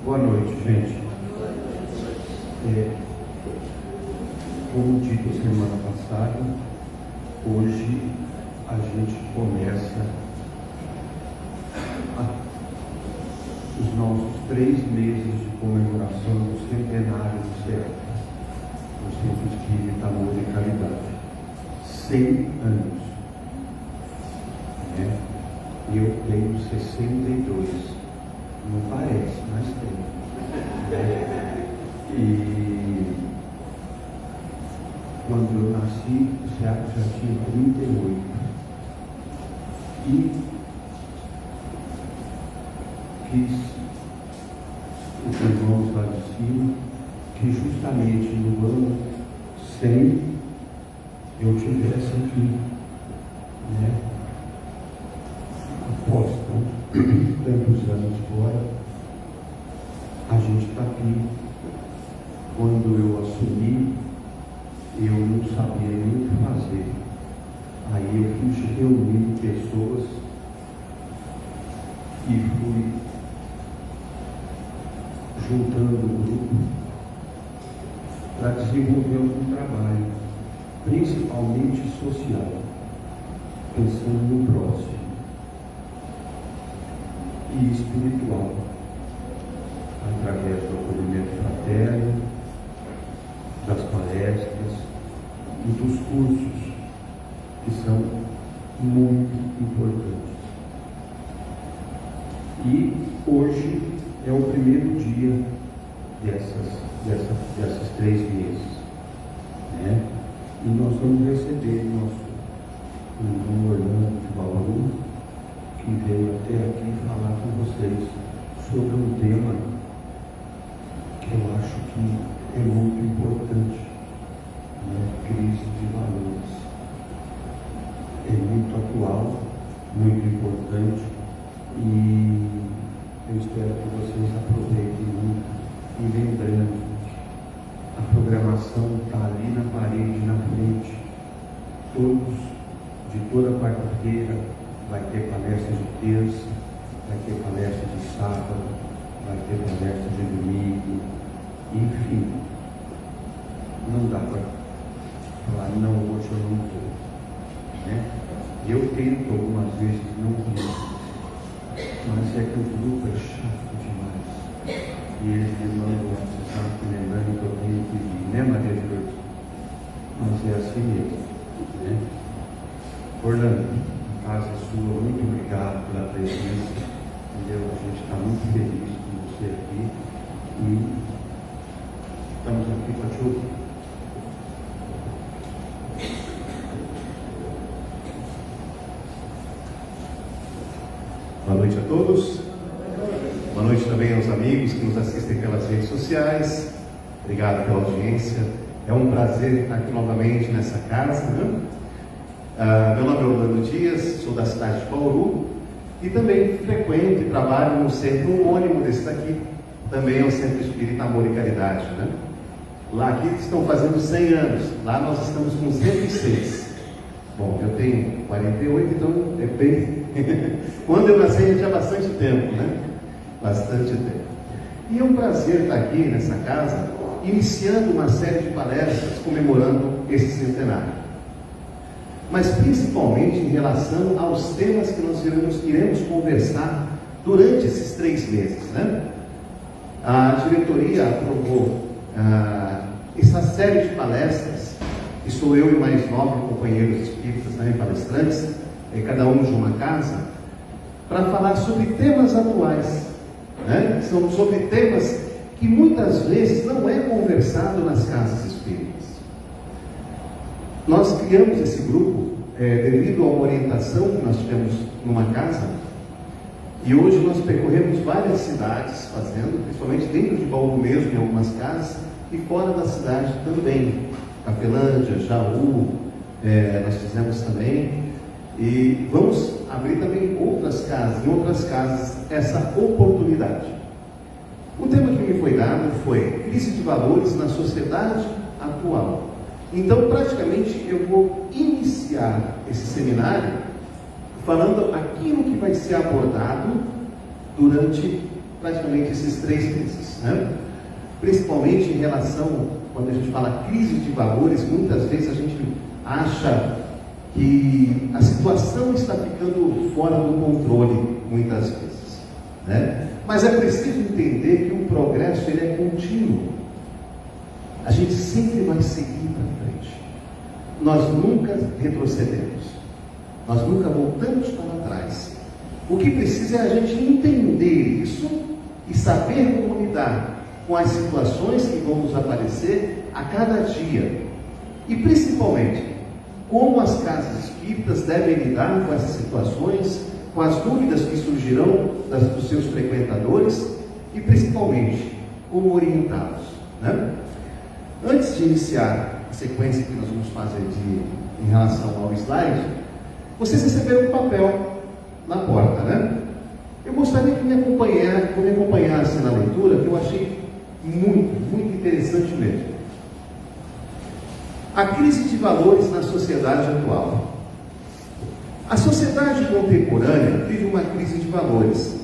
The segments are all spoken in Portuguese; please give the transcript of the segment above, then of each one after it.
Boa noite, gente. Como dito semana passada, hoje a gente começa os nossos 3 meses de comemoração do centenário do CEP, o Centro Espírita Amor e Caridade. 100 anos. E eu tenho 62. Não parece, mas tenho. E quando eu nasci, já tinha 38. E quis os irmãos lá de cima que justamente no ano 100 eu estivesse aqui, após tantos anos fora, a gente está aqui. Quando eu assumi, eu não sabia nem o que fazer. Aí eu fui reunindo pessoas e fui juntando o grupo para desenvolver algum trabalho, principalmente social, pensando no próximo e espiritual, através do acolhimento fraterno, das palestras e dos cursos, que são muito importantes. E hoje é o primeiro dia desses 3 meses, E nós vamos receber nosso irmão Orlando de Bauru, que veio até aqui falar com vocês sobre um tema que eu acho que é muito importante, crise de valores. É muito atual, muito importante, e eu espero que vocês aproveitem muito. E lembrando, a programação está ali na parede, na frente. De toda quarta-feira, vai ter palestra de terça, vai ter palestra de sábado, vai ter palestra de domingo, enfim. Não dá para falar, não, hoje eu não vou. Eu tento algumas vezes não ir, mas é que o grupo é chato demais. E eles me mandam WhatsApp lembrando que eu tenho que ir, Maria de Lourdes? Mas é assim mesmo. Orlando, a casa é sua, muito obrigado pela presença, entendeu? A gente está muito feliz com você aqui e estamos aqui para te ouvir. Boa noite a todos. Boa noite também aos amigos que nos assistem pelas redes sociais. Obrigado pela audiência. É um prazer estar aqui novamente nessa casa, meu nome é Orlando Dias, sou da cidade de Bauru e também frequento e trabalho no centro homônimo desse daqui, também é o Centro Espírita Amor e Caridade, Lá aqui estão fazendo 100 anos, lá nós estamos com 106. Bom, eu tenho 48, então é bem... Quando eu nasci já tinha bastante tempo, Bastante tempo. E é um prazer estar aqui nessa casa, iniciando uma série de palestras comemorando esse centenário. Mas principalmente em relação aos temas que nós iremos conversar durante esses 3 meses, A diretoria aprovou essa série de palestras, que sou eu e mais 9 companheiros espíritas, palestrantes, cada um de uma casa, para falar sobre temas atuais, São sobre temas que muitas vezes não é conversado nas casas espíritas. Nós criamos esse grupo devido a uma orientação que nós tivemos numa casa, e hoje nós percorremos várias cidades fazendo, principalmente dentro de Bauru mesmo, em algumas casas, e fora da cidade também, Capelândia, Jaú, nós fizemos também, e vamos abrir também em outras casas, essa oportunidade. O tema que me foi dado foi crise de valores na sociedade atual. Então, praticamente, eu vou iniciar esse seminário falando aquilo que vai ser abordado durante praticamente esses 3 meses, né? Principalmente em relação, quando a gente fala crise de valores, muitas vezes a gente acha que a situação está ficando fora do controle, muitas vezes, né? Mas é preciso entender que o progresso ele é contínuo. A gente sempre vai seguir para frente. Nós nunca retrocedemos. Nós nunca voltamos para trás. O que precisa é a gente entender isso e saber como lidar com as situações que vão nos aparecer a cada dia. E principalmente, como as casas espíritas devem lidar com essas situações, com as dúvidas que surgirão dos seus frequentadores e principalmente, como orientá-los, né? Antes de iniciar a sequência que nós vamos fazer em relação ao slide, vocês receberam um papel na porta, né? Eu gostaria que me acompanhasse na leitura, que eu achei muito interessante mesmo. A crise de valores na sociedade atual. A sociedade contemporânea vive uma crise de valores,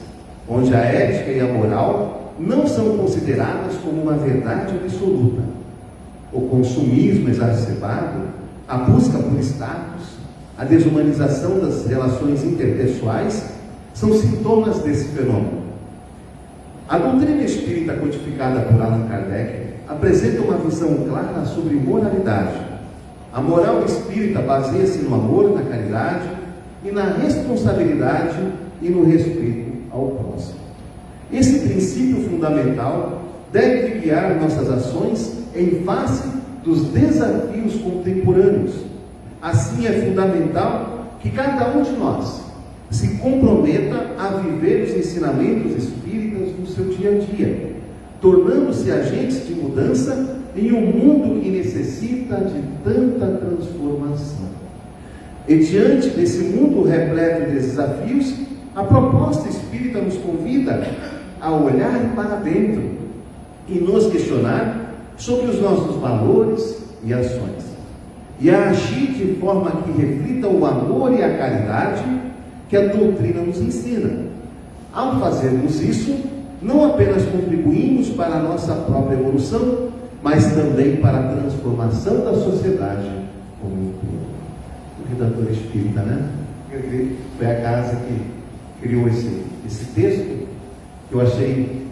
onde a ética e a moral não são consideradas como uma verdade absoluta. O consumismo exacerbado, a busca por status, a desumanização das relações interpessoais são sintomas desse fenômeno. A doutrina espírita codificada por Allan Kardec apresenta uma visão clara sobre moralidade. A moral espírita baseia-se no amor, na caridade e na responsabilidade e no respeito ao próximo. Esse princípio fundamental deve guiar nossas ações em face dos desafios contemporâneos. Assim, é fundamental que cada um de nós se comprometa a viver os ensinamentos espíritas no seu dia a dia, tornando-se agentes de mudança em um mundo que necessita de tanta transformação. E diante desse mundo repleto de desafios, a proposta espírita nos convida a olhar para dentro e nos questionar sobre os nossos valores e ações, e a agir de forma que reflita o amor e a caridade que a doutrina nos ensina. Ao fazermos isso, não apenas contribuímos para a nossa própria evolução, mas também para a transformação da sociedade como um todo. O redator espírita, né? Foi a casa que criou esse texto, que eu achei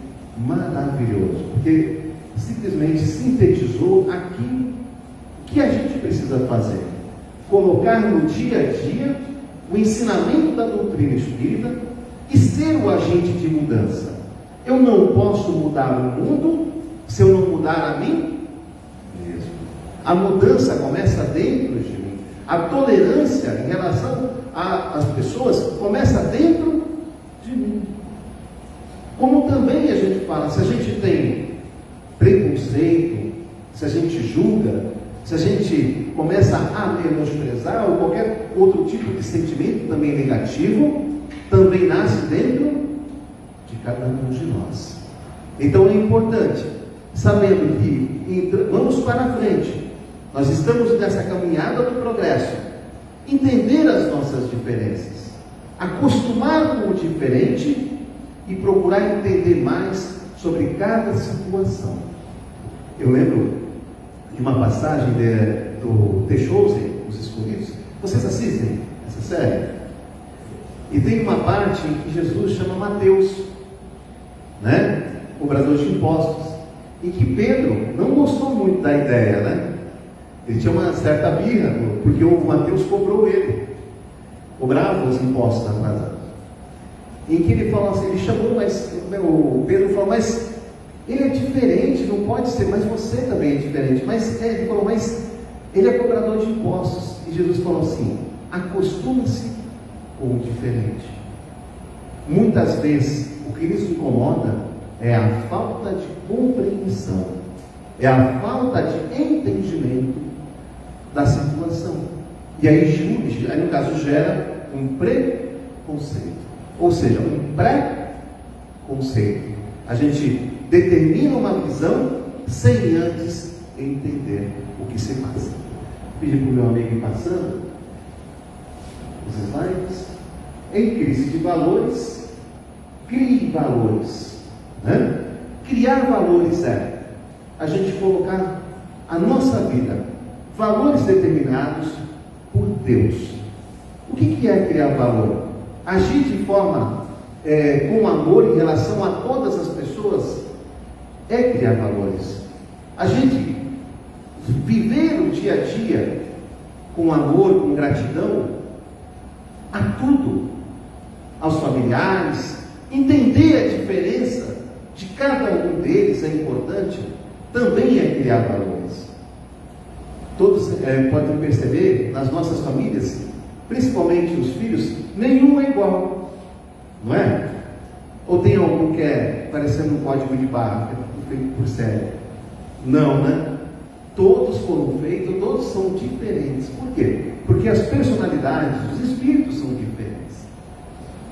maravilhoso, porque simplesmente sintetizou aquilo que a gente precisa fazer: colocar no dia a dia o ensinamento da doutrina espírita e ser o agente de mudança. Eu não posso mudar o mundo se eu não mudar a mim mesmo. A mudança começa dentro de mim. A tolerância em relação às pessoas começa dentro de mim. Como também a gente fala, se a gente tem preconceito, se a gente julga, se a gente começa a menosprezar ou qualquer outro tipo de sentimento também negativo, também nasce dentro de cada um de nós. Então é importante, sabendo que vamos para frente, nós estamos nessa caminhada do progresso, entender as nossas diferenças, acostumar com o diferente e procurar entender mais sobre cada situação. Eu lembro de uma passagem do The Chosen, Os Escolhidos. Vocês assistem essa série? E tem uma parte em que Jesus chama Mateus, né? Cobrador de impostos, em que Pedro não gostou muito da ideia, né? Ele tinha uma certa birra, porque o Mateus cobrou ele, cobrava os impostos atrasados. Em que ele falou assim, ele chamou, mas o Pedro falou, mas ele é diferente, não pode ser, mas você também é diferente. Mas ele falou, mas ele é cobrador de impostos. E Jesus falou assim: acostuma-se com o diferente. Muitas vezes o que nos incomoda é a falta de compreensão, é a falta de entendimento da situação. E aí no caso gera um preconceito, ou seja, um pré-conceito. A gente determina uma visão sem antes entender o que se passa. Vou pedir para o meu amigo ir passando os slides. Em crise de valores, crie valores. né? Criar valores é a gente colocar a nossa vida, valores determinados por Deus. O que é criar valor? Agir de forma com amor em relação a todas as pessoas é criar valores. A gente viver o dia a dia com amor, com gratidão a tudo, aos familiares, entender a diferença de cada um deles é importante, também é criar valores. Todos podem perceber, nas nossas famílias, principalmente os filhos, nenhum é igual, não é? Ou tem algum que é parecendo um código de barra, feito por série? Não, né? Todos foram feitos, todos são diferentes. Por quê? Porque as personalidades, os espíritos são diferentes.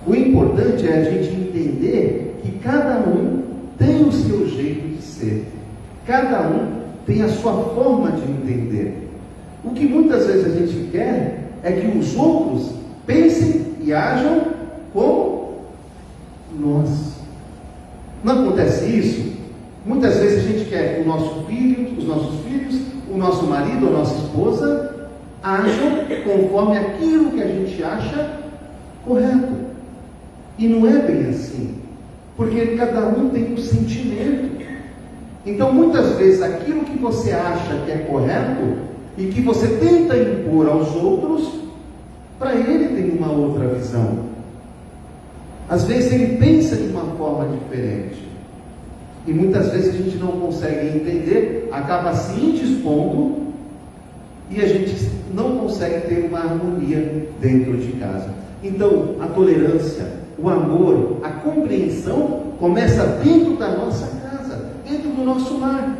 O importante é a gente entender que cada um tem o seu jeito de ser. Cada um tem a sua forma de entender. O que muitas vezes a gente quer é que os outros pensem e ajam como nós. Não acontece isso? Muitas vezes a gente quer que o nosso filho, os nossos filhos, o nosso marido, a nossa esposa ajam conforme aquilo que a gente acha correto. E não é bem assim, porque cada um tem um sentimento. Então muitas vezes aquilo que você acha que é correto e que você tenta impor aos outros, para ele tem uma outra visão. Às vezes ele pensa de uma forma diferente. E muitas vezes a gente não consegue entender, acaba se indispondo e a gente não consegue ter uma harmonia dentro de casa. Então, a tolerância, o amor, a compreensão começa dentro da nossa casa, dentro do nosso lar.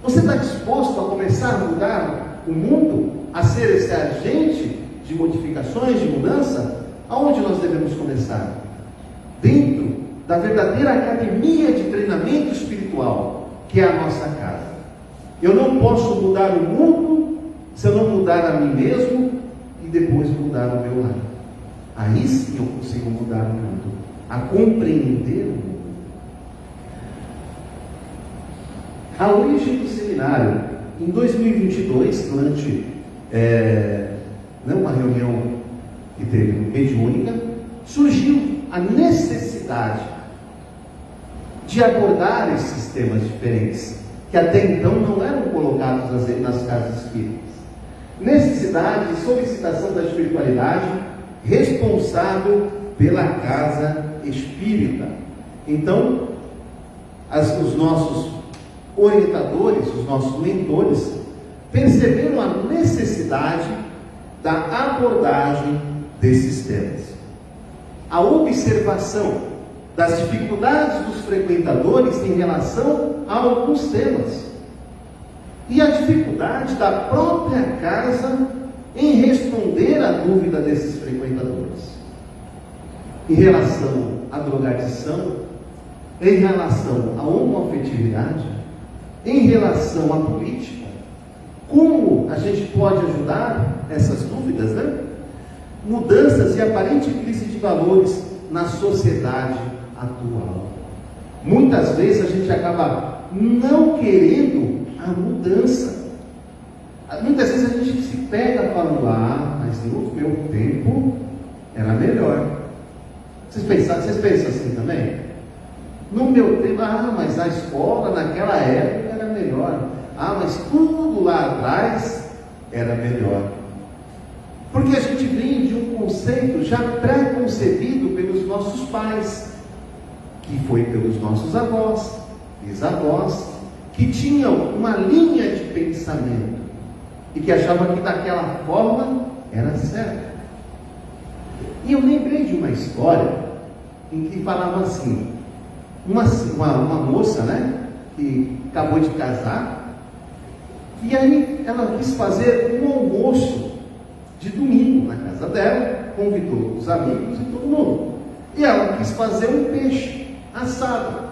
Você está disposto a começar a mudar o mundo, a ser esse agente de modificações, de mudança? Aonde nós devemos começar? Dentro da verdadeira academia de treinamento espiritual, que é a nossa casa. Eu não posso mudar o mundo se eu não mudar a mim mesmo e depois mudar o meu lar. Aí sim eu consigo mudar o mundo, a compreender o mundo. A origem do seminário, em 2022, durante uma reunião que teve mediúnica, surgiu a necessidade de abordar esses temas diferentes, que até então não eram colocados nas casas espíritas. Necessidade de solicitação da espiritualidade responsável pela casa espírita. Então, os nossos orientadores, os nossos mentores, perceberam a necessidade da abordagem desses temas. A observação das dificuldades dos frequentadores em relação a alguns temas. E a dificuldade da própria casa em responder à dúvida desses frequentadores. Em relação à drogadição, em relação à homoafetividade, em relação à política, como a gente pode ajudar essas dúvidas, né? Mudanças e aparente crise de valores na sociedade atual. Muitas vezes a gente acaba não querendo a mudança. Muitas vezes a gente se pega falando, mas no meu tempo era melhor. Vocês pensam assim também? No meu tempo, mas a escola naquela época era melhor. Mas tudo lá atrás era melhor. Porque a gente vem de um conceito já pré-concebido pelos nossos pais, que foi pelos nossos avós, bisavós, que tinham uma linha de pensamento e que achavam que daquela forma era certo. E eu lembrei de uma história em que falava assim, uma moça, né, que acabou de casar, e aí ela quis fazer um almoço de domingo na casa dela, convidou os amigos e todo mundo. E ela quis fazer um peixe assado.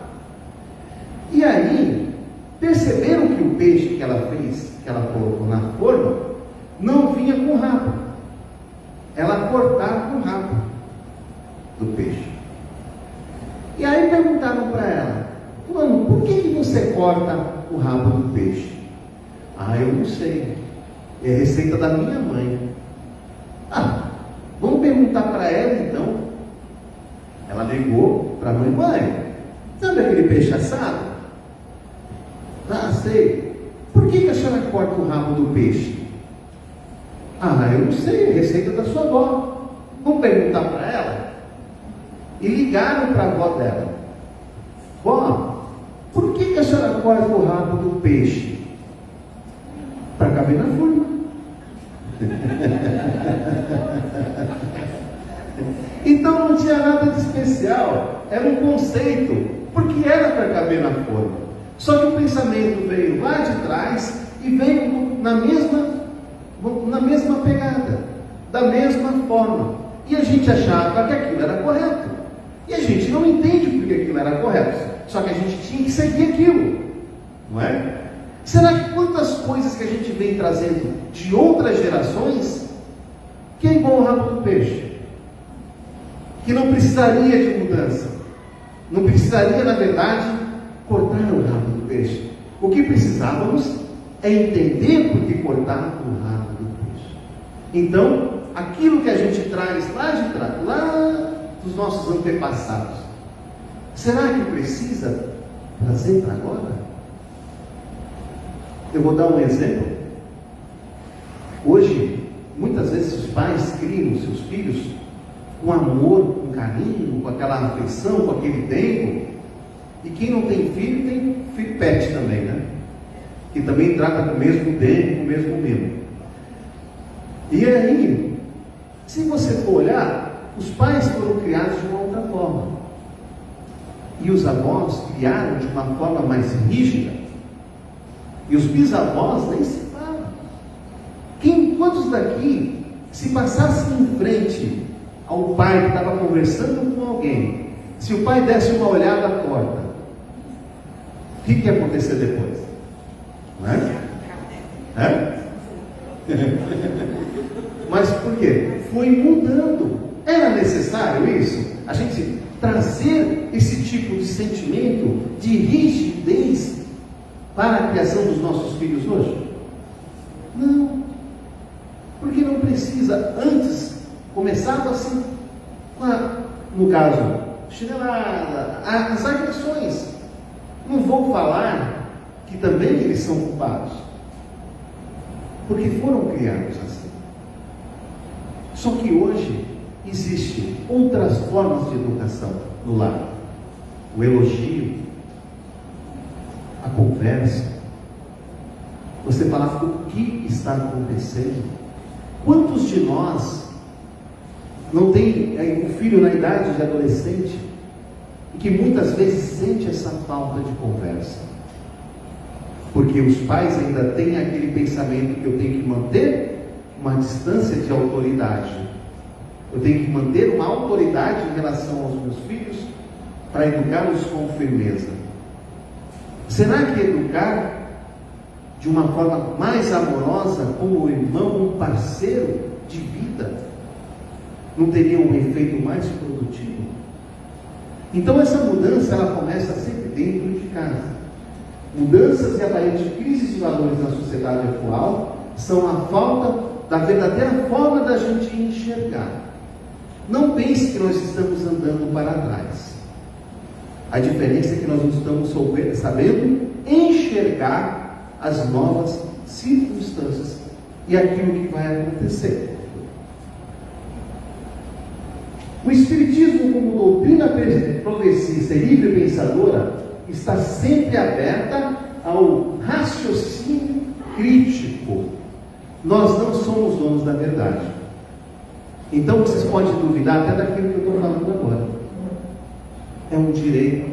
E aí, perceberam que o peixe que ela fez, que ela colocou na forma, não vinha com rabo. Ela cortava o rabo do peixe. E aí perguntaram para ela, corta o rabo do peixe? Ah, eu não sei. É receita da minha mãe. Ah, vamos perguntar para ela então. Ela ligou para a mãe: mãe, sabe aquele peixe assado? Ah, sei. Por que a senhora corta o rabo do peixe? Ah, eu não sei, é receita da sua avó. Vamos perguntar para ela? E ligaram para a avó dela: vó, por que a senhora corta o rabo do peixe? Para caber na forma. Então não tinha nada de especial, era um conceito, porque era para caber na forma. Só que o pensamento veio lá de trás e veio na mesma pegada, da mesma forma. E a gente achava que aquilo era correto. E a gente não entende porque aquilo era correto. Só que a gente tinha que seguir aquilo, não é? Será que quantas coisas que a gente vem trazendo de outras gerações que é igual ao rabo do peixe? Que não precisaria de mudança, não precisaria, na verdade, cortar o rabo do peixe. O que precisávamos é entender por que cortar o rabo do peixe. Então, aquilo que a gente traz lá de trás, lá dos nossos antepassados, será que precisa trazer para agora? Eu vou dar um exemplo. Hoje, muitas vezes os pais criam os seus filhos com amor, com carinho, com aquela afeição, com aquele tempo. E quem não tem filho pet também, né? Que também trata com o mesmo tempo, com o mesmo mimo. E aí, se você for olhar, os pais foram criados de uma outra forma. E os avós criaram de uma forma mais rígida. E os bisavós nem se falam. Quantos daqui, se passassem em frente ao pai que estava conversando com alguém, se o pai desse uma olhada torta, o que ia acontecer depois? Não é? Mas por quê? Foi mudando. Era necessário isso? A gente trazer esse tipo de sentimento de rigidez para a criação dos nossos filhos hoje? Não. Porque não precisa. Antes começava assim, no caso, chinelada, as agressões. Não vou falar que também eles são culpados, porque foram criados assim. Só que hoje existem outras formas de educação no lar. O elogio, a conversa, você falar o que está acontecendo. Quantos de nós não tem um filho na idade de adolescente e que muitas vezes sente essa falta de conversa? Porque os pais ainda têm aquele pensamento que eu tenho que manter uma distância de autoridade. Eu tenho que manter uma autoridade em relação aos meus filhos para educá-los com firmeza. Será que educar de uma forma mais amorosa, como irmão, um parceiro de vida, não teria um efeito mais produtivo? Então essa mudança, ela começa sempre dentro de casa. Mudanças e aparentes crises de valores na sociedade atual são a falta da verdadeira forma da gente enxergar. Não pense que nós estamos andando para trás. A diferença é que nós não estamos sabendo enxergar as novas circunstâncias e aquilo que vai acontecer. O Espiritismo, como doutrina progressista e livre pensadora, está sempre aberta ao raciocínio crítico. Nós não somos donos da verdade. Então vocês podem duvidar até daquilo que eu estou falando agora. É um direito.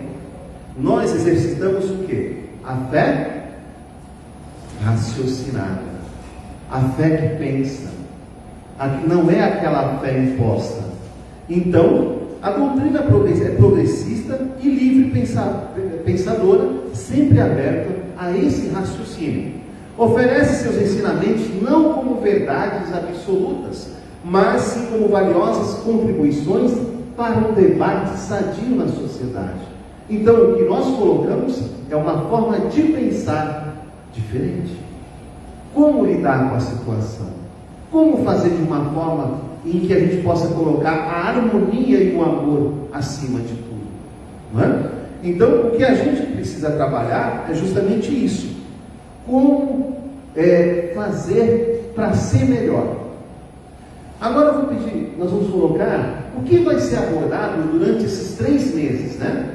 Nós exercitamos o quê? A fé raciocinada, a fé que pensa, não é aquela fé imposta. Então, a doutrina é progressista e livre pensadora, sempre aberta a esse raciocínio. Oferece seus ensinamentos não como verdades absolutas, mas sim como valiosas contribuições para um debate sadio na sociedade. Então, o que nós colocamos é uma forma de pensar diferente. Como lidar com a situação? Como fazer de uma forma em que a gente possa colocar a harmonia e o amor acima de tudo? Não é? Então, o que a gente precisa trabalhar é justamente isso. Como fazer para ser melhor? Agora eu vou pedir, nós vamos colocar o que vai ser abordado durante esses 3 meses, né?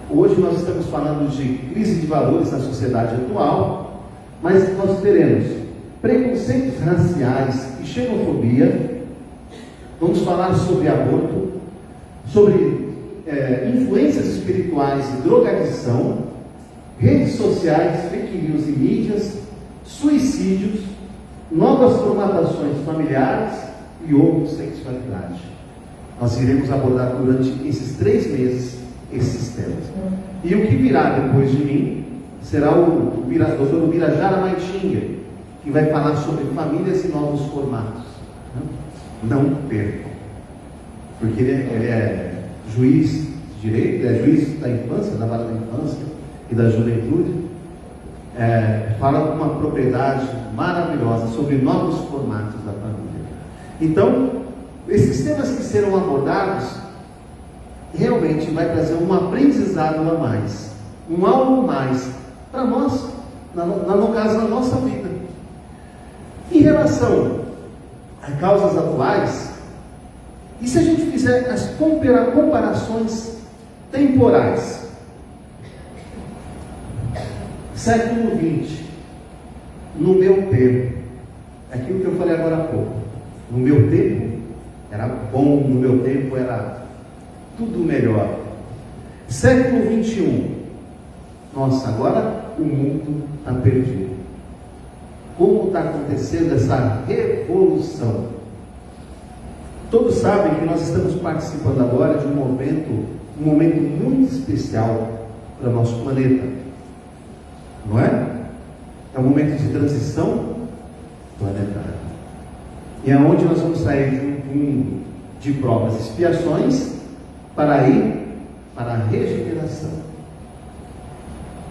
Hoje nós estamos falando de crise de valores na sociedade atual, mas nós teremos preconceitos raciais e xenofobia, vamos falar sobre aborto, sobre influências espirituais e drogadição, redes sociais, fake news e mídias, suicídios, novas formatações familiares e homossexualidade. Nós iremos abordar durante esses 3 meses esses temas. E o que virá depois de mim será o doutor Ubirajara Maitinga, que vai falar sobre famílias e novos formatos. Não percam, porque ele é juiz de direito, é juiz da infância, da vara da infância e da juventude. Fala com uma propriedade maravilhosa sobre novos formatos da família. Então, esses temas que serão abordados realmente vai trazer um aprendizado a mais, um algo mais para nós, no caso, na nossa vida. Em relação a causas atuais, e se a gente fizer as comparações temporais? Século XX, no meu tempo, aquilo que eu falei agora há pouco, no meu tempo era bom, no meu tempo era tudo melhor. Século XXI, nossa, agora o mundo está perdido. Como está acontecendo essa revolução? Todos sabem que nós estamos participando agora de um momento muito especial para o nosso planeta, não é? É um momento de transição planetária, e é onde nós vamos sair de provas e expiações para ir para a regeneração.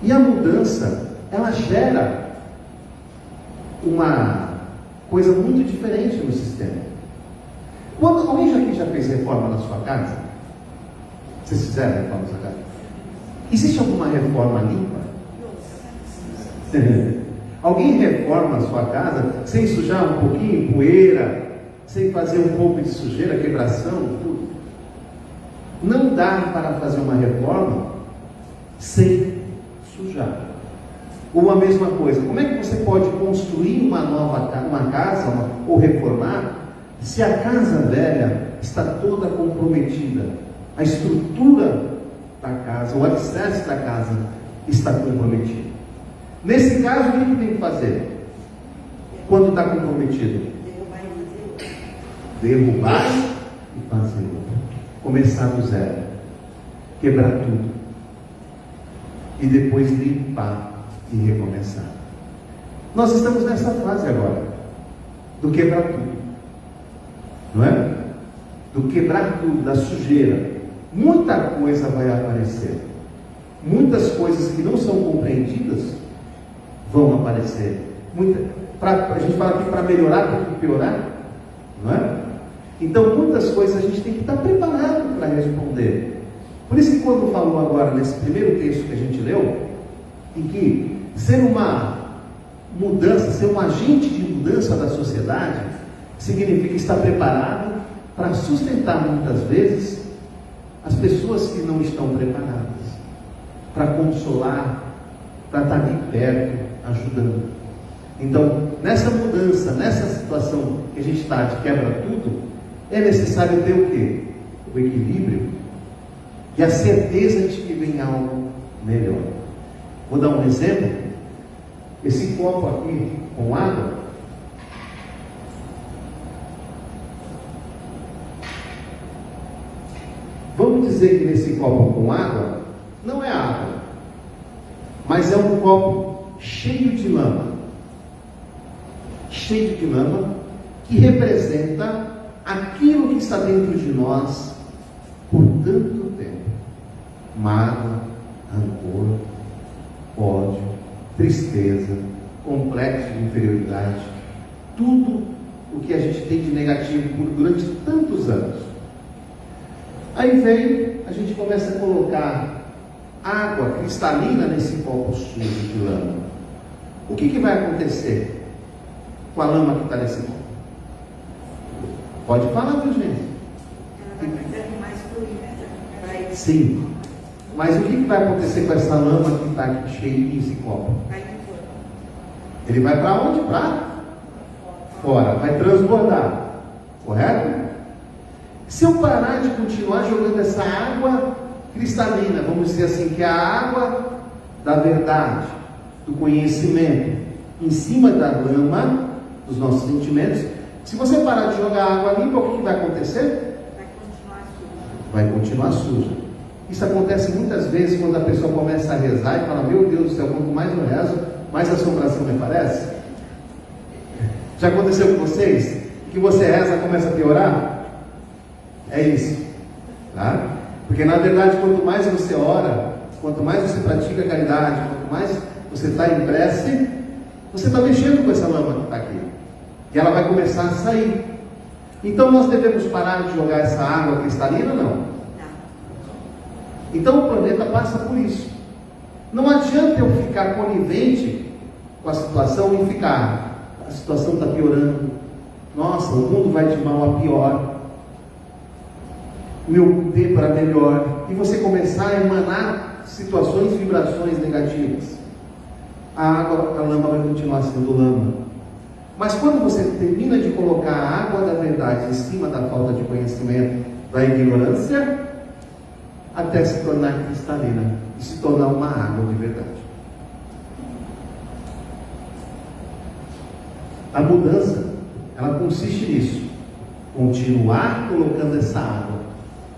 E a mudança, ela gera uma coisa muito diferente no sistema. Alguém aqui já fez reforma na sua casa? Vocês fizeram reforma na sua casa? Existe alguma reforma limpa? Alguém reforma a sua casa sem sujar um pouquinho, poeira, sem fazer um pouco de sujeira, quebração, tudo? Não dá para fazer uma reforma sem sujar. Ou a mesma coisa, como é que você pode construir uma casa ou reformar se a casa velha está toda comprometida? A estrutura da casa, o alicerce da casa está comprometido. Nesse caso, o que tem que fazer? Quando está comprometido? Derrubar e fazer. Começar do zero. Quebrar tudo. E depois limpar e recomeçar. Nós estamos nessa fase agora. Do quebrar tudo. Não é? Do quebrar tudo, da sujeira. Muita coisa vai aparecer. Muitas coisas que não são compreendidas vão aparecer. A gente fala aqui para melhorar, para piorar, não é? Então muitas coisas a gente tem que estar preparado para responder. Por isso que quando falou agora nesse primeiro texto que a gente leu, em que ser uma mudança, ser um agente de mudança da sociedade, significa estar preparado para sustentar muitas vezes as pessoas que não estão preparadas, para consolar, para estar ali perto, ajudando. Então, nessa mudança, nessa situação que a gente está de quebra tudo, é necessário ter o quê? O equilíbrio e a certeza de que vem algo melhor. Vou dar um exemplo. Esse copo aqui com água, vamos dizer que nesse copo com água não é água, mas é um copo cheio de lama. Cheio de lama, que representa aquilo que está dentro de nós por tanto tempo: mágoa, rancor, ódio, tristeza, complexo de inferioridade, tudo o que a gente tem de negativo durante tantos anos. Aí vem, a gente começa a colocar água cristalina nesse copo sujo de lama. O que vai acontecer com a lama que está nesse copo? Pode falar, viu, gente? Ela vai ficando mais fluida. Sim. Mas o que vai acontecer com essa lama que está aqui cheia nesse copo? Vai de fora. Ele vai para onde? Para fora. Vai transbordar. Correto? Se eu parar de continuar jogando essa água cristalina, vamos dizer assim, que é a água da verdade, do conhecimento, em cima da lama dos nossos sentimentos, se você parar de jogar água limpa, o que vai acontecer? Vai continuar suja. Isso acontece muitas vezes quando a pessoa começa a rezar e fala: meu Deus do céu, quanto mais eu rezo, mais assombração me aparece. Já aconteceu com vocês? Que você reza e começa a piorar? É isso, tá? Porque na verdade, quanto mais você ora, quanto mais você pratica a caridade, quanto mais você está em prece, você está mexendo com essa lama que está aqui, e ela vai começar a sair. Então nós devemos parar de jogar essa água cristalina? Não. Então o planeta passa por isso. Não adianta eu ficar conivente com a situação e ficar: a situação está piorando, nossa, o mundo vai de mal a pior, meu tempo era melhor, e você começar a emanar situações, vibrações negativas. A lama vai continuar sendo lama. Mas quando você termina de colocar a água da verdade em cima da falta de conhecimento, da ignorância, até se tornar cristalina e se tornar uma água de verdade. A mudança, ela consiste nisso: continuar colocando essa água,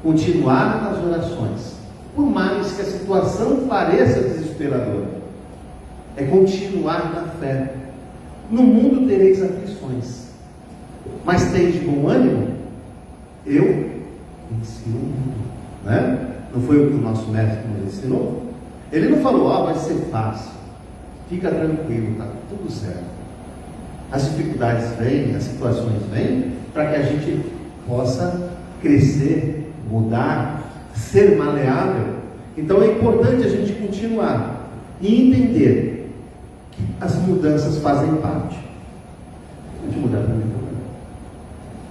continuar nas orações, por mais que a situação pareça desesperadora. É continuar na fé. No mundo tereis aflições, mas tens de bom ânimo, eu venci o mundo, né? Não foi o que o nosso mestre nos ensinou? Ele não falou: vai ser fácil, fica tranquilo, está tudo certo. As dificuldades vêm, as situações vêm, para que a gente possa crescer, mudar, ser maleável. Então é importante a gente continuar e entender que as mudanças fazem parte. Deixa eu mudar para mim.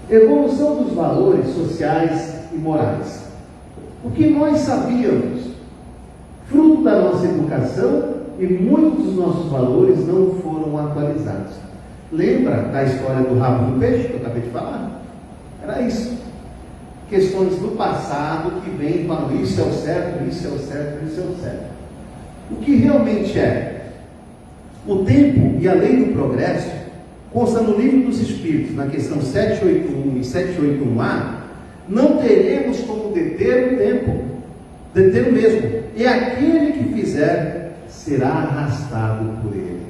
Evolução dos valores sociais e morais. O que nós sabíamos, fruto da nossa educação, e muitos dos nossos valores não foram atualizados. Lembra da história do rabo do peixe que eu acabei de falar? Era isso. Questões do passado que vêm e falam: isso é o certo, isso é o certo, isso é o certo. O que realmente é? O tempo e a lei do progresso consta no Livro dos Espíritos, na questão 781 e 781A. Não teremos como deter o tempo, deter o mesmo, e aquele que fizer será arrastado por ele.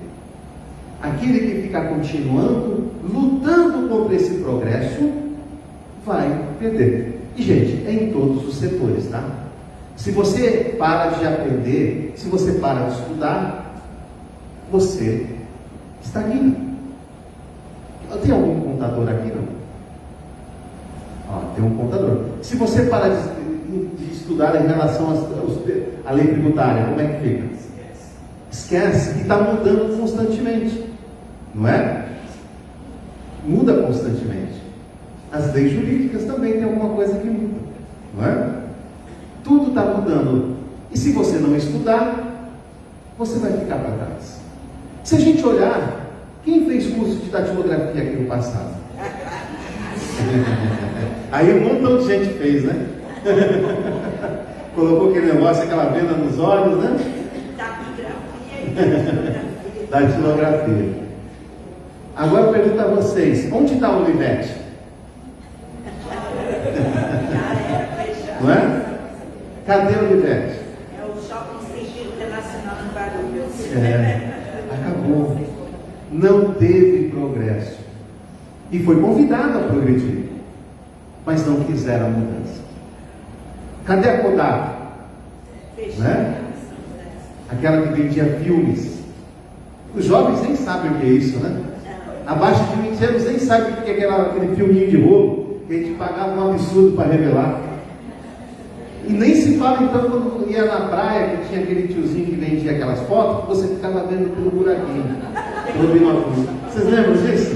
Aquele que ficar continuando, lutando contra esse progresso, vai perder. E gente, é em todos os setores, tá? Se você para de aprender, se você para de estudar, você estagna. Tem algum contador aqui, não? Tem um contador. Se você parar de estudar em relação à lei tributária, como é que fica? Esquece que está mudando constantemente, não é? Muda constantemente. As leis jurídicas também tem alguma coisa que muda, não é? Tudo está mudando. E se você não estudar, você vai ficar para trás. Se a gente olhar, quem fez curso de datilografia aqui no passado? Aí um montão de gente fez, né? Colocou aquele negócio, aquela venda nos olhos, né? Datilografia. Agora eu pergunto a vocês: onde está o Olivetti? Não é? Cadê o Olivetti? É o Shopping Center Internacional em Guarulhos. Acabou. Não teve progresso. E foi convidado a progredir, mas não quiseram a mudança. Cadê a Kodak? Né? aquela que vendia filmes. Os jovens nem sabem o que é isso, né? Abaixo de 20 anos nem sabem o que é aquele filminho de rolo que a gente pagava um absurdo para revelar. E nem se fala então quando ia na praia, que tinha aquele tiozinho que vendia aquelas fotos, você ficava vendo pelo buraquinho, pelo binóculo. Vocês lembram disso?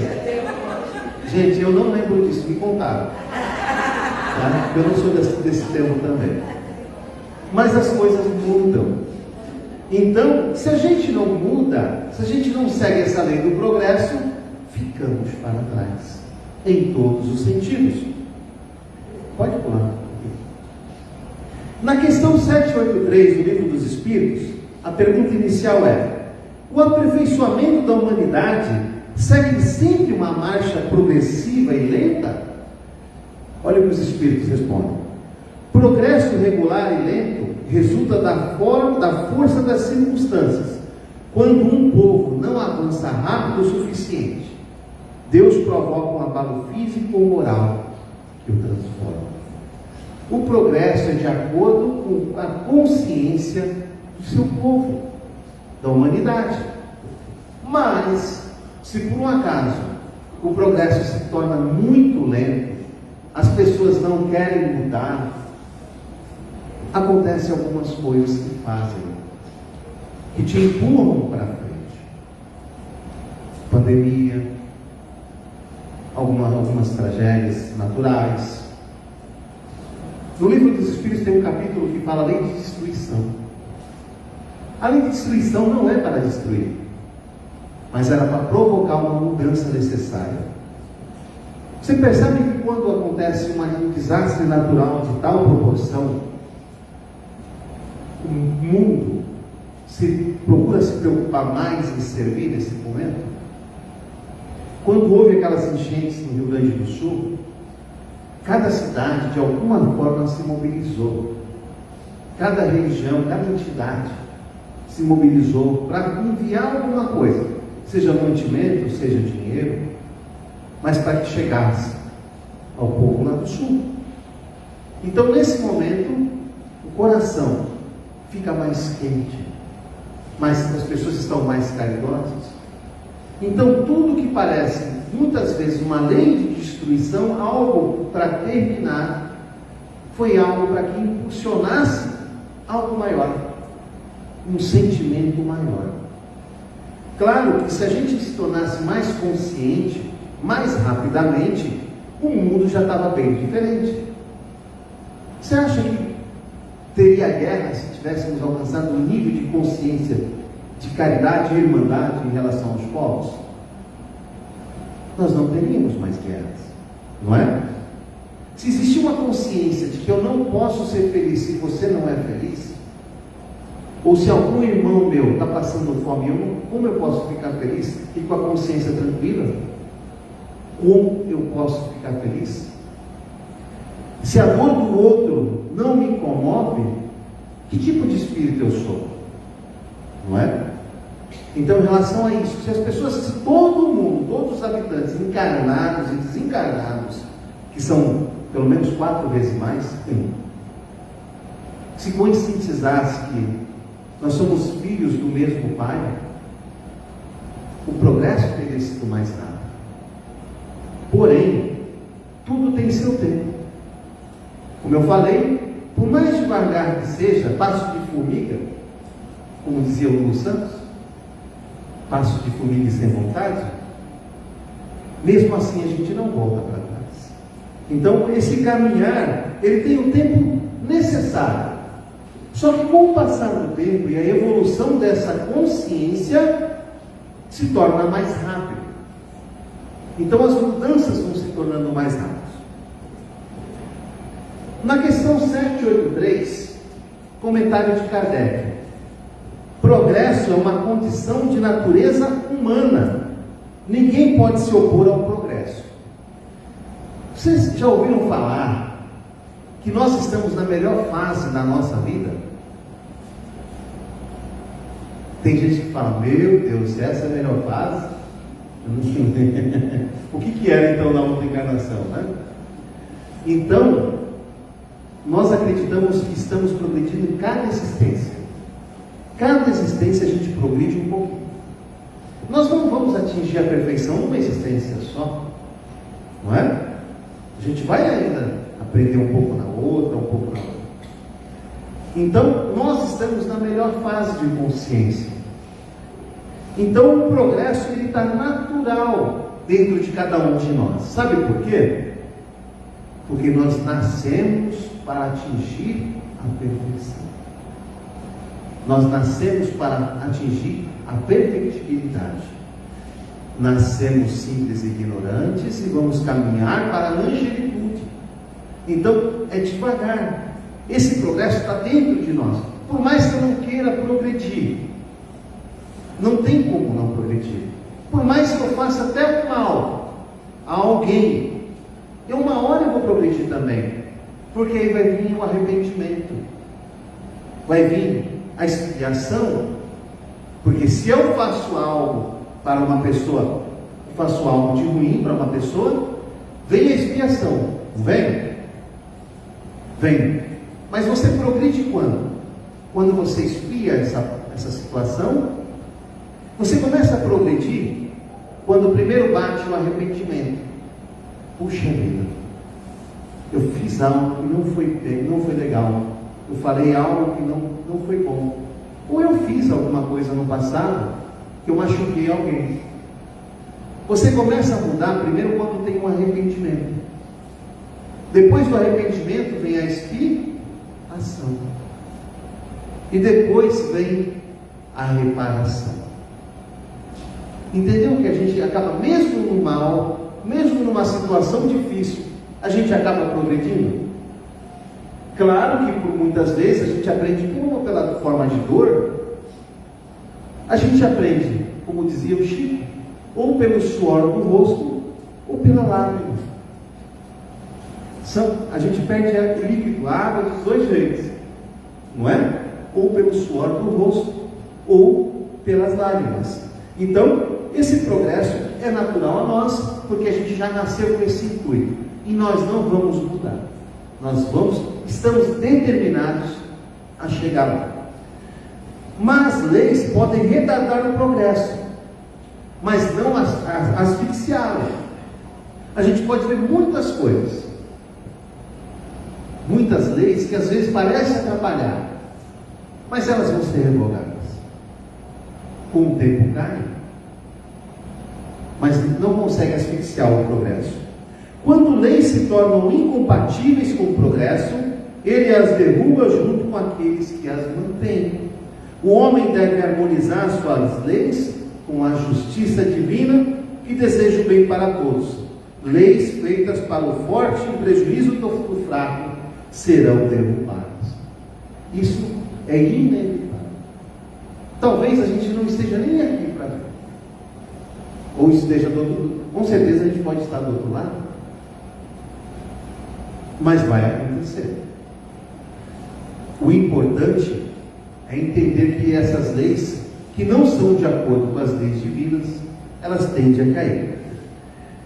Gente, eu não lembro disso, me contaram. Tá? Eu não sou desse tempo também. Mas as coisas mudam. Então, se a gente não muda, se a gente não segue essa lei do progresso, ficamos para trás, em todos os sentidos. Pode pular. Na questão 783 do Livro dos Espíritos, a pergunta inicial é: o aperfeiçoamento da humanidade segue sempre uma marcha progressiva e lenta? Olha o que os Espíritos respondem: progresso regular e lento resulta da força das circunstâncias. Quando um povo não avança rápido o suficiente, Deus provoca um abalo físico ou moral que o transforma. O progresso é de acordo com a consciência do seu povo, da humanidade. Mas, se por um acaso o progresso se torna muito lento, as pessoas não querem mudar, acontecem algumas coisas que fazem, que te empurram para frente. Pandemia, algumas tragédias naturais. No Livro dos Espíritos tem um capítulo que fala além de destruição. A lei de destruição não é para destruir, mas era para provocar uma mudança necessária. Você percebe que quando acontece um desastre natural de tal proporção, o mundo procura se preocupar mais em servir nesse momento? Quando houve aquelas enchentes no Rio Grande do Sul, cada cidade de alguma forma se mobilizou. Cada região, cada entidade se mobilizou para enviar alguma coisa, seja mantimento, seja dinheiro, mas para que chegasse ao povo lá do Sul. Então, nesse momento, o coração fica mais quente, mas as pessoas estão mais caridosas. Então, tudo que parece muitas vezes uma lei de destruição, algo para terminar, foi algo para que impulsionasse algo maior, um sentimento maior. Claro que se a gente se tornasse mais consciente, mais rapidamente, o mundo já estava bem diferente. Você acha que teria guerra se tivéssemos alcançado um nível de consciência, de caridade e irmandade em relação aos povos? Nós não teríamos mais guerras, não é? Se existir uma consciência de que eu não posso ser feliz se você não é feliz, ou se algum irmão meu está passando fome, como eu posso ficar feliz e com a consciência tranquila? Como eu posso ficar feliz? Se a dor do outro não me comove, que tipo de espírito eu sou? Não é? Então, em relação a isso, se as pessoas, se todo mundo, todos os habitantes, encarnados e desencarnados, que são pelo menos 4 vezes mais, se conscientizasse que nós somos filhos do mesmo Pai, o progresso teria sido mais rápido. Porém, tudo tem seu tempo. Como eu falei, por mais devagar que seja, passo de formiga, como dizia o Lulu Santos, passo de formiga sem vontade, mesmo assim a gente não volta para trás. Então, esse caminhar, ele tem o tempo necessário. Só que com o passar do tempo e a evolução dessa consciência, se torna mais rápido. Então as mudanças vão se tornando mais rápidas. Na questão 783, comentário de Kardec: progresso é uma condição de natureza humana. Ninguém pode se opor ao progresso. Vocês já ouviram falar que nós estamos na melhor fase da nossa vida? Tem gente que fala: meu Deus, essa é a melhor fase? Eu não sei. O que era então na outra encarnação, né? Então, nós acreditamos que estamos progredindo em cada existência. Cada existência a gente progride um pouquinho. Nós não vamos atingir a perfeição numa existência só, não é? A gente vai ainda aprender um pouco na outra, um pouco na outra. Então, nós estamos na melhor fase de consciência. Então, o progresso ele está natural dentro de cada um de nós. Sabe por quê? Porque nós nascemos para atingir a perfeição. Nós nascemos para atingir a perfectibilidade. Nascemos simples e ignorantes e vamos caminhar para a angelitude. Então, é devagar. Esse progresso está dentro de nós. Por mais que eu não queira progredir, não tem como não progredir. Por mais que eu faça até o mal a alguém, uma hora eu vou progredir também. Porque aí vai vir o arrependimento. Vai vir a expiação. Porque se eu faço algo para uma pessoa, faço algo de ruim para uma pessoa, vem a expiação. Não vem? Vem. Mas você progride quando? Quando você expia essa situação. Você começa a progredir quando primeiro bate o arrependimento. Puxa vida, eu fiz algo que não foi bem, não foi legal. Eu falei algo que não foi bom. Ou eu fiz alguma coisa no passado que eu machuquei alguém. Você começa a mudar primeiro quando tem um arrependimento. Depois do arrependimento vem a expiação. E depois vem a reparação. Entendeu que a gente acaba, mesmo no mal, mesmo numa situação difícil, a gente acaba progredindo? Claro que por muitas vezes a gente aprende pela forma de dor. A gente aprende, como dizia o Chico, ou pelo suor do rosto, ou pela lágrima. A gente perde o líquido, a água dos dois jeitos, não é? Ou pelo suor do rosto, ou pelas lágrimas. Então, esse progresso é natural a nós, porque a gente já nasceu com esse intuito. E nós não vamos mudar. Estamos determinados a chegar lá. Mas leis podem retardar o progresso, mas não asfixiá-lo. A gente pode ver muitas coisas, muitas leis que às vezes parecem atrapalhar, mas elas vão ser revogadas. Com o tempo caem, mas não consegue asfixiar o progresso. Quando leis se tornam incompatíveis com o progresso, ele as derruba junto com aqueles que as mantêm. O homem deve harmonizar suas leis com a justiça divina que deseja o bem para todos. Leis feitas para o forte em prejuízo do fraco serão derrubadas. Isso é inevitável. Talvez a gente não esteja nem aqui para ver. Ou esteja do outro lado. Com certeza a gente pode estar do outro lado. Mas vai acontecer. O importante é entender que essas leis, que não são de acordo com as leis divinas, elas tendem a cair.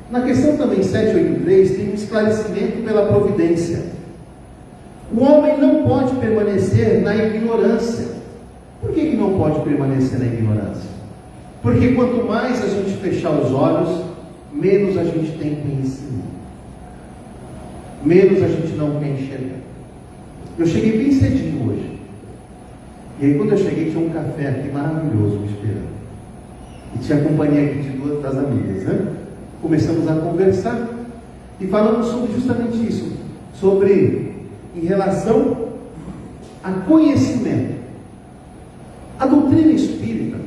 Na questão também 783 tem um esclarecimento pela providência. O homem não pode permanecer na ignorância. Por que não pode permanecer na ignorância? Porque quanto mais a gente fechar os olhos, menos a gente tem conhecimento. Menos a gente não quer enxergar. Eu cheguei bem cedinho hoje. E aí quando eu cheguei tinha um café aqui maravilhoso me esperando. E tinha a companhia aqui de duas das amigas, né? Começamos a conversar e falamos sobre justamente isso. Sobre, em relação a conhecimento. A doutrina espírita,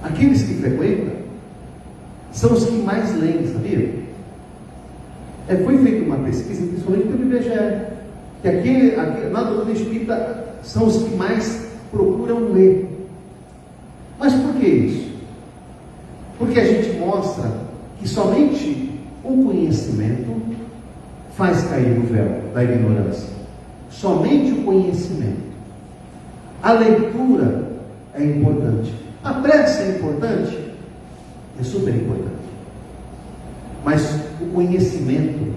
aqueles que frequentam, são os que mais leem, sabia? Foi feita uma pesquisa, principalmente pelo IBGE, que na doutrina espírita são os que mais procuram ler. Mas por que isso? Porque a gente mostra que somente o conhecimento faz cair o véu da ignorância. Somente o conhecimento. A leitura é importante. A prece é importante? É super importante. Mas o conhecimento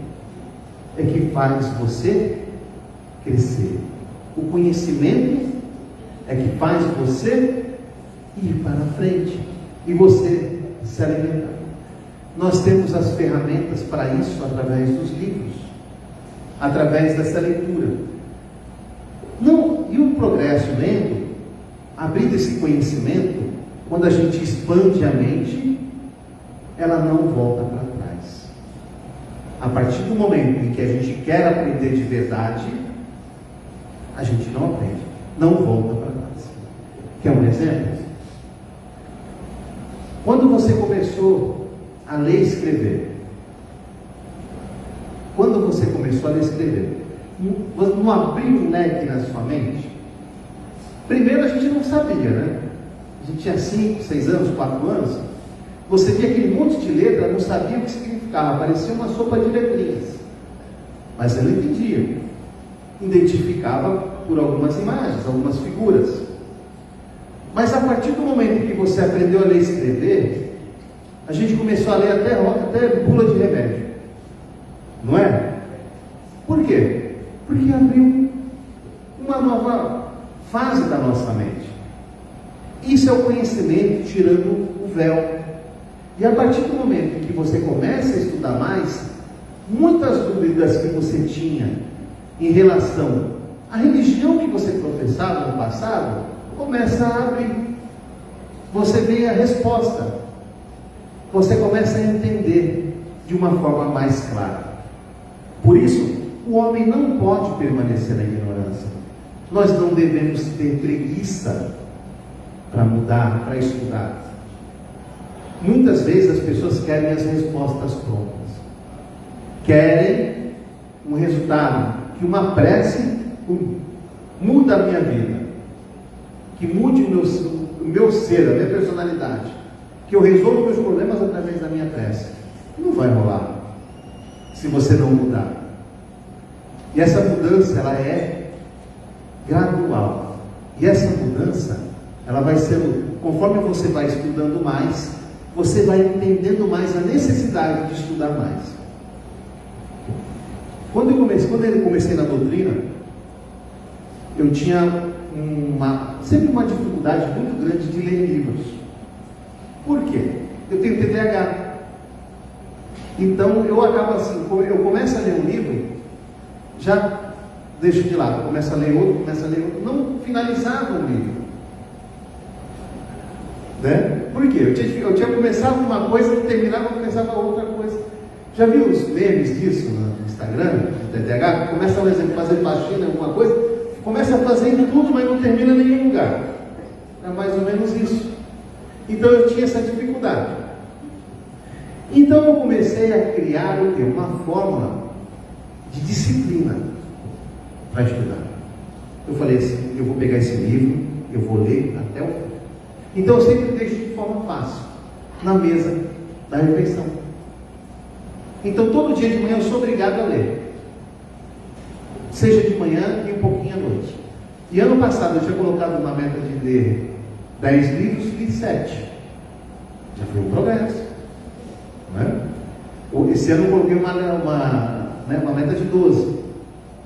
é que faz você crescer. O conhecimento é que faz você ir para frente e você se alimentar. Nós temos as ferramentas para isso através dos livros, através dessa leitura. Não, e o progresso lento, abrindo esse conhecimento, quando a gente expande a mente, ela não volta para trás. A partir do momento em que a gente quer aprender de verdade, a gente não aprende, não volta para trás. Quer um exemplo? Quando você começou a ler e escrever, quando você começou a ler e escrever, não abriu um leque na sua mente? Primeiro a gente não sabia, né? A gente tinha 5, 6 anos, 4 anos. Você via aquele monte de letra, não sabia o que significava, parecia uma sopa de letrinhas. Mas eu não entendia. Identificava por algumas imagens, algumas figuras. Mas a partir do momento que você aprendeu a ler e escrever, a gente começou a ler até bula de remédio. Não é? Por quê? Porque abriu uma nova fase da nossa mente. Isso é o conhecimento tirando o véu. E a partir do momento em que você começa a estudar mais, muitas dúvidas que você tinha em relação à religião que você professava no passado, começa a abrir. Você vê a resposta. Você começa a entender de uma forma mais clara. Por isso, o homem não pode permanecer na ignorância. Nós não devemos ter preguiça para mudar, para estudar. Muitas vezes as pessoas querem as respostas prontas. Querem um resultado, que uma prece muda a minha vida, que mude o meu ser, a minha personalidade, que eu resolva meus problemas através da minha prece. Não vai rolar se você não mudar. E essa mudança, ela é gradual. E essa mudança, ela vai ser, conforme você vai estudando mais, você vai entendendo mais a necessidade de estudar mais. Quando eu comecei na doutrina, eu tinha sempre uma dificuldade muito grande de ler livros. Por quê? Eu tenho TDAH. Então eu acabo assim, eu começo a ler um livro, já deixo de lado, começo a ler outro, não finalizava o livro. Né? Por quê? Eu tinha começado uma coisa e terminava, começava outra coisa. Já viu os memes disso no Instagram, do TDAH? Começa, por exemplo, a fazer faxina, alguma coisa, começa a fazer em tudo, mas não termina em nenhum lugar. É mais ou menos isso. Então eu tinha essa dificuldade. Então eu comecei a criar uma fórmula de disciplina para estudar. Eu falei assim, eu vou pegar esse livro, eu vou ler até o fim. Então eu sempre deixo de forma fácil, na mesa da refeição. Então todo dia de manhã eu sou obrigado a ler. Seja de manhã e um pouquinho à noite. E ano passado eu tinha colocado uma meta de ler 10 livros, li 7. Já foi um progresso. Não é? Esse ano eu coloquei uma meta de 12.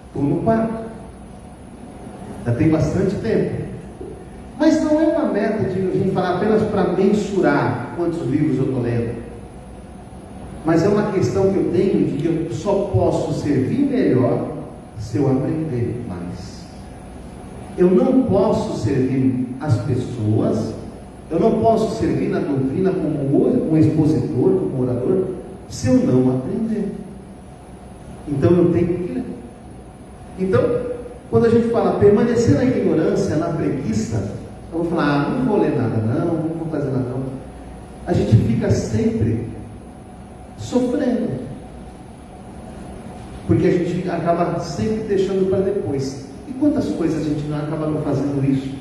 Estou no 4. Já tem bastante tempo. Mas não é uma meta de a gente falar apenas para mensurar quantos livros eu estou lendo. Mas é uma questão que eu tenho de que eu só posso servir melhor se eu aprender mais. Eu não posso servir as pessoas, eu não posso servir na doutrina como um expositor, como orador, se eu não aprender. Então eu tenho que ler. Então, quando a gente fala permanecer na ignorância, na preguiça, eu vou falar, não vou ler nada não vou fazer nada não. A gente fica sempre sofrendo. Porque a gente acaba sempre deixando para depois. E quantas coisas a gente não acaba não fazendo isso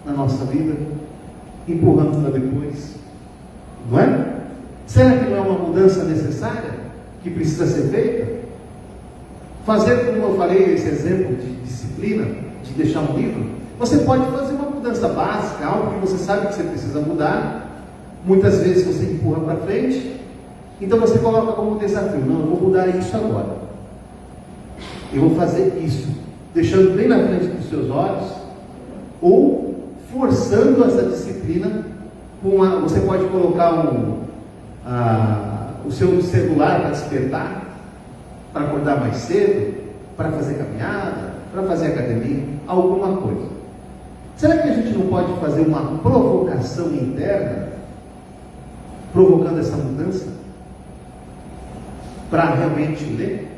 na nossa vida? Empurrando para depois. Não é? Será que não é uma mudança necessária? Que precisa ser feita? Fazer, como eu falei, esse exemplo de disciplina, de deixar um livro, você pode fazer uma mudança básica, algo que você sabe que você precisa mudar. Muitas vezes você empurra para frente, então você coloca como desafio, não, eu vou mudar isso agora. Eu vou fazer isso, deixando bem na frente dos seus olhos, ou forçando essa disciplina. Você pode colocar o seu celular para despertar, para acordar mais cedo, para fazer caminhada, para fazer academia, alguma coisa. Será que a gente não pode fazer uma provocação interna, provocando essa mudança, para realmente ler?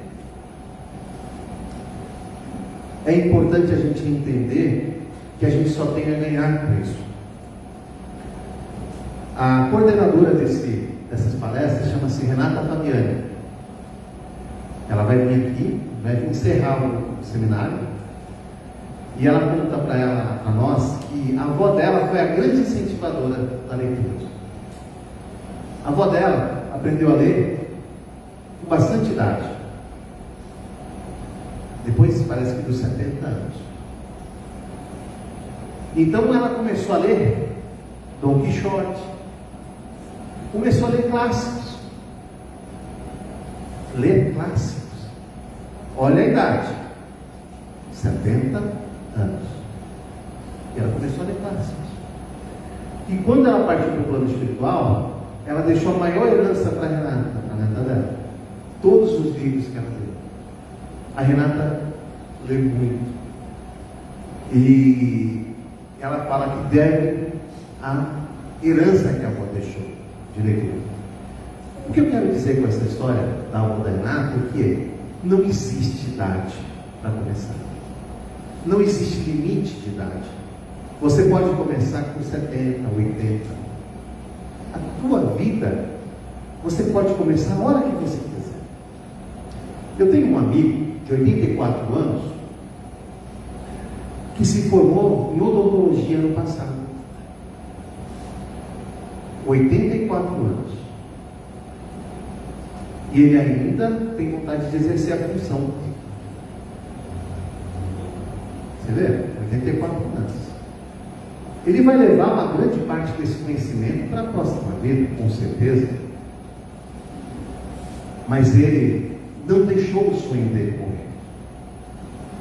É importante a gente entender que a gente só tem a ganhar com isso. A coordenadora dessas palestras chama-se Renata Fabiani. Ela vai vir aqui, vai encerrar o seminário, e ela conta para nós que a avó dela foi a grande incentivadora da leitura. A avó dela aprendeu a ler com bastante idade. Depois parece que dos 70 anos. Então ela começou a ler Dom Quixote, começou a ler clássicos. Ler clássicos. Olha a idade, 70 anos. E ela começou a ler clássicos. E quando ela partiu para o plano espiritual, ela deixou a maior herança para a neta dela. Todos os livros que ela leu. A Renata lê muito. E ela fala que deve a herança que a avó deixou de leitura. O que eu quero dizer com essa história da avó da Renata é que não existe idade para começar. Não existe limite de idade. Você pode começar com 70, 80. A tua vida, você pode começar a hora que você quiser. Eu tenho um amigo de 84 anos que se formou em odontologia no passado. 84 anos. E ele ainda tem vontade de exercer a função. Você vê? 84 anos. Ele vai levar uma grande parte desse conhecimento para a próxima vida, com certeza. Mas ele não deixou o sonho dele morrer.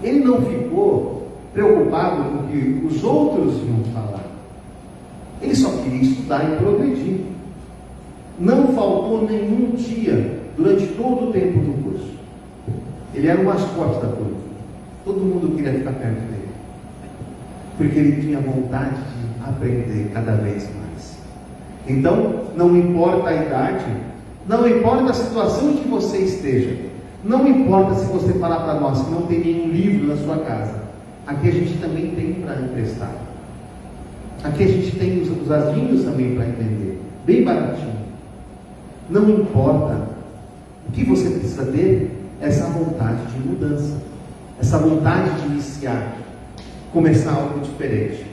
Ele não ficou preocupado com o que os outros iam falar. Ele só queria estudar e progredir. Não faltou nenhum dia durante todo o tempo do curso. Ele era o mascote da turma. Todo mundo queria ficar perto dele, porque ele tinha vontade de aprender cada vez mais. Então, não importa a idade, não importa a situação em que você esteja, não importa se você falar para nós que não tem nenhum livro na sua casa, aqui a gente também tem para emprestar. Aqui a gente tem os asinhos também para entender, bem baratinho. Não importa. O que você precisa ter é essa vontade de mudança, essa vontade de iniciar, começar algo diferente.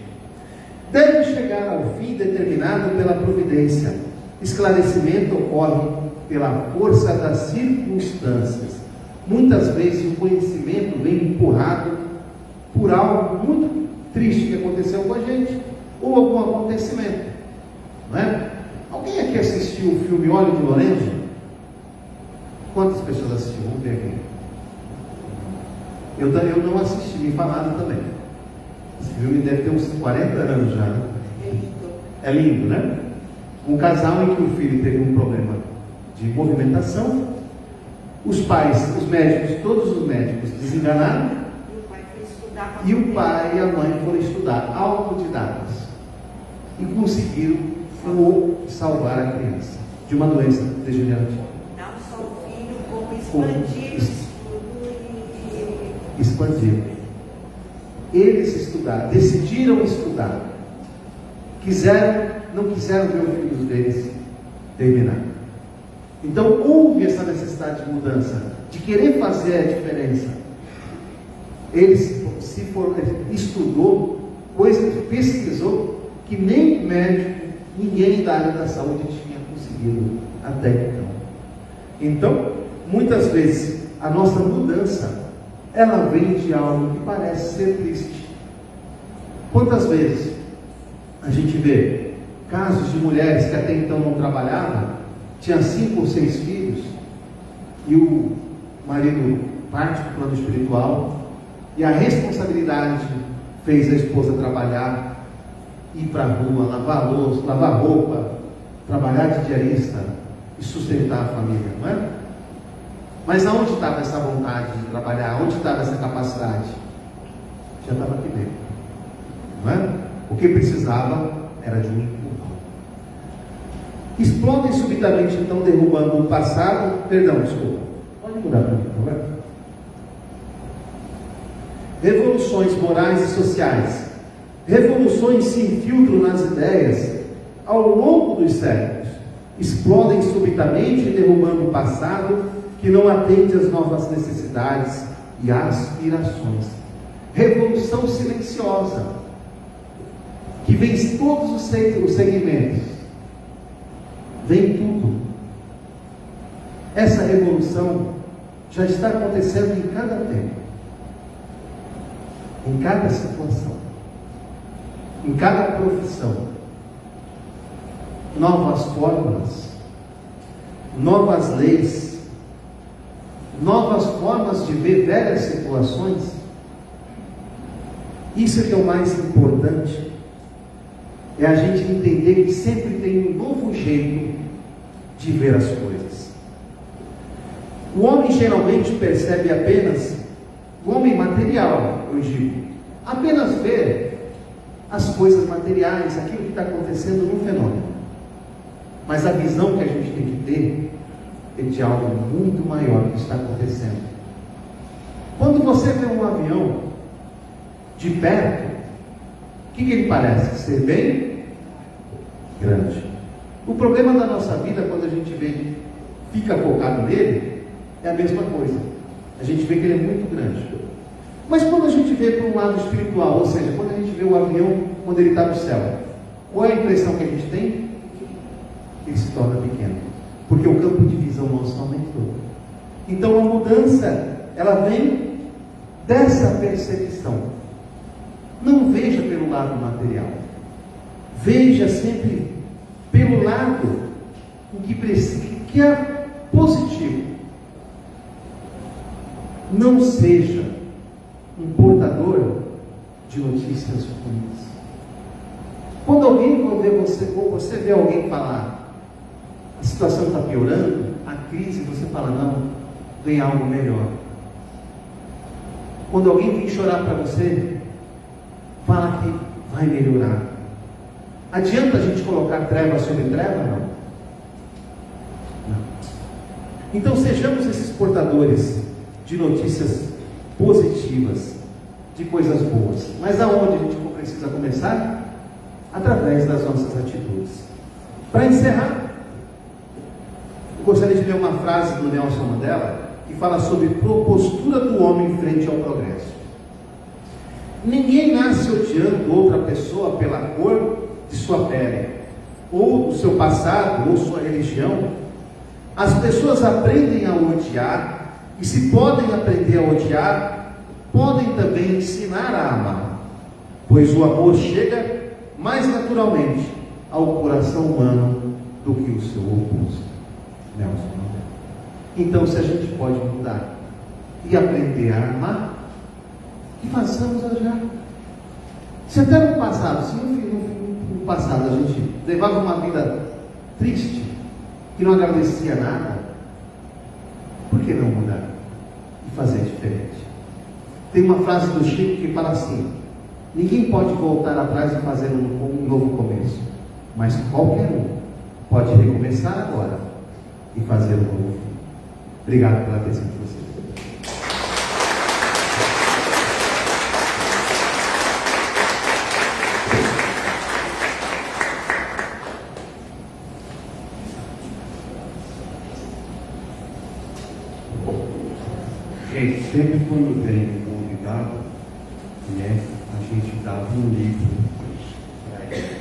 Deve chegar ao fim determinado pela providência. Esclarecimento ocorre pela força das circunstâncias. Muitas vezes o conhecimento vem empurrado por algo muito triste que aconteceu com a gente, ou algum acontecimento, não é? Alguém aqui assistiu o filme Óleo de Lorenzo? Quantas pessoas assistiram? Vamos ver aqui. Eu não assisti, me falaram também. Esse filme deve ter uns 40 anos já, né? É lindo, né? Um casal em que o filho teve um problema de movimentação, os pais, os médicos, todos os médicos desenganaram, e o pai e a mãe foram estudar, autodidatas, e conseguiram salvar a criança de uma doença degenerativa. Não só o filho, como expandir o estudo e... Expandir. Eles estudaram, decidiram estudar. Não quiseram ver os filhos deles terminar. Então houve essa necessidade de mudança, de querer fazer a diferença. Ele estudou, pesquisou, que nem médico, ninguém da área da saúde tinha conseguido até então. Então, muitas vezes, a nossa mudança, ela vem de algo que parece ser triste. Quantas vezes a gente vê casos de mulheres que até então não trabalhavam, tinha 5 ou 6 filhos, e o marido parte para o plano espiritual, e a responsabilidade fez a esposa trabalhar, ir para a rua, lavar louça, lavar roupa, trabalhar de diarista e sustentar a família, não é? Mas aonde estava essa vontade de trabalhar? Onde estava essa capacidade? Já estava aqui dentro, não é? O que precisava era de um empurrão. Explodem subitamente, então, derrubando o passado. Perdão, desculpa. Pode mudar para mim, por favor? Revoluções morais e sociais. Revoluções se infiltram nas ideias ao longo dos séculos. Explodem subitamente, derrubando o passado que não atende às novas necessidades e aspirações. Revolução silenciosa, que vem em todos os segmentos. Vem tudo. Essa revolução já está acontecendo em cada tempo, em cada situação, em cada profissão. Novas fórmulas, novas leis, novas formas de ver velhas situações. Isso é que é o mais importante, é a gente entender que sempre tem um novo jeito de ver as coisas. O homem geralmente percebe apenas, o homem material, eu digo, apenas vê as coisas materiais, aquilo que está acontecendo no fenômeno. Mas a visão que a gente tem que ter é de algo muito maior que está acontecendo. Quando você vê um avião de perto, o que ele parece? Ser bem grande. O problema da nossa vida, quando a gente vê, fica focado nele, é a mesma coisa. A gente vê que ele é muito grande. Mas quando a gente vê para um lado espiritual, ou seja, quando a gente vê o avião quando ele está no céu, qual é a impressão que a gente tem? Ele se torna pequeno, porque o campo de visão nosso aumentou. Então a mudança, ela vem dessa percepção. Não veja pelo lado material, veja sempre pelo lado que é positivo. Não seja um portador de notícias ruins. Quando alguém for ver você, ou você vê alguém falar, a situação está piorando, a crise, você fala, não, vem algo melhor. Quando alguém vem chorar para você, fala que vai melhorar. Adianta a gente colocar treva sobre treva? Não. Não. Então sejamos esses portadores de notícias positivas, de coisas boas. Mas aonde a gente precisa começar? Através das nossas atitudes. Para encerrar, eu gostaria de ler uma frase do Nelson Mandela, que fala sobre postura do homem frente ao progresso. Ninguém nasce odiando outra pessoa pela cor de sua pele, ou do seu passado, ou sua religião. As pessoas aprendem a odiar, e se podem aprender a odiar, podem também ensinar a amar, pois o amor chega mais naturalmente ao coração humano do que o seu oposto. Nelson Mandela. Então, se a gente pode mudar e aprender a amar, que façamos já. Se até no passado, se no passado a gente levava uma vida triste, que não agradecia nada, por que não mudar e fazer diferente? Tem uma frase do Chico que fala assim: ninguém pode voltar atrás e fazer um novo começo, mas qualquer um pode recomeçar agora e fazer um novo fim. Obrigado pela atenção de vocês. Gente, sempre quando vem um convidado, né, a gente dava um livro para ele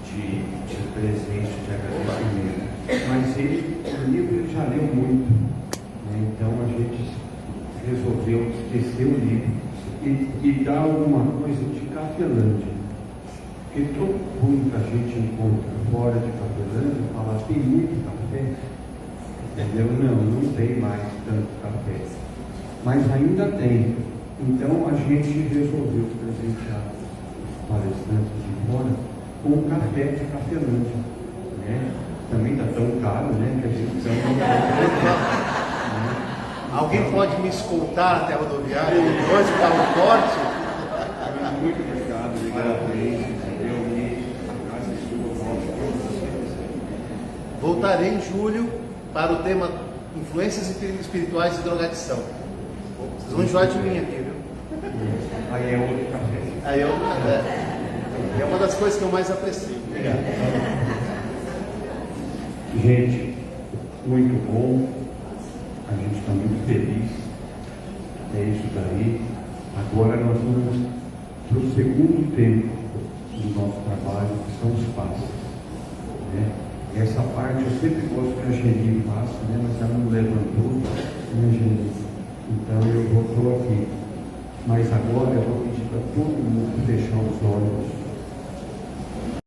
de presente, de agradecimento. Mas o livro ele já leu muito, né, então a gente resolveu esquecer o livro e dar alguma coisa de Cafelândia. Porque todo mundo que a gente encontra fora de Cafelândia fala, tem muito café, entendeu? Não tem mais tanto café. Mas ainda tem. Então a gente resolveu presentear os palestrantes de fora com o café de Cafelândia. Né? Também está tão caro, né? Que a gente precisa Alguém pode me escoltar até a rodoviária depois do carro forte? Muito obrigado, parabéns, realmente, graças a Deus. Voltarei em julho para o tema influências espirituais e drogadição. Vocês vão enjoar de mim aqui, viu? Aí é outro café. Aí eu, é uma das coisas que eu mais aprecio. Obrigado. Gente, muito bom. A gente está muito feliz. É isso daí. Agora nós vamos para o segundo tempo do nosso trabalho, que são os passos. Né? Essa parte eu sempre gosto que a Geni faça, né? Mas ela não levantou, né, Geni? Então eu estou aqui. Mas agora eu vou pedir para todo mundo fechar os olhos.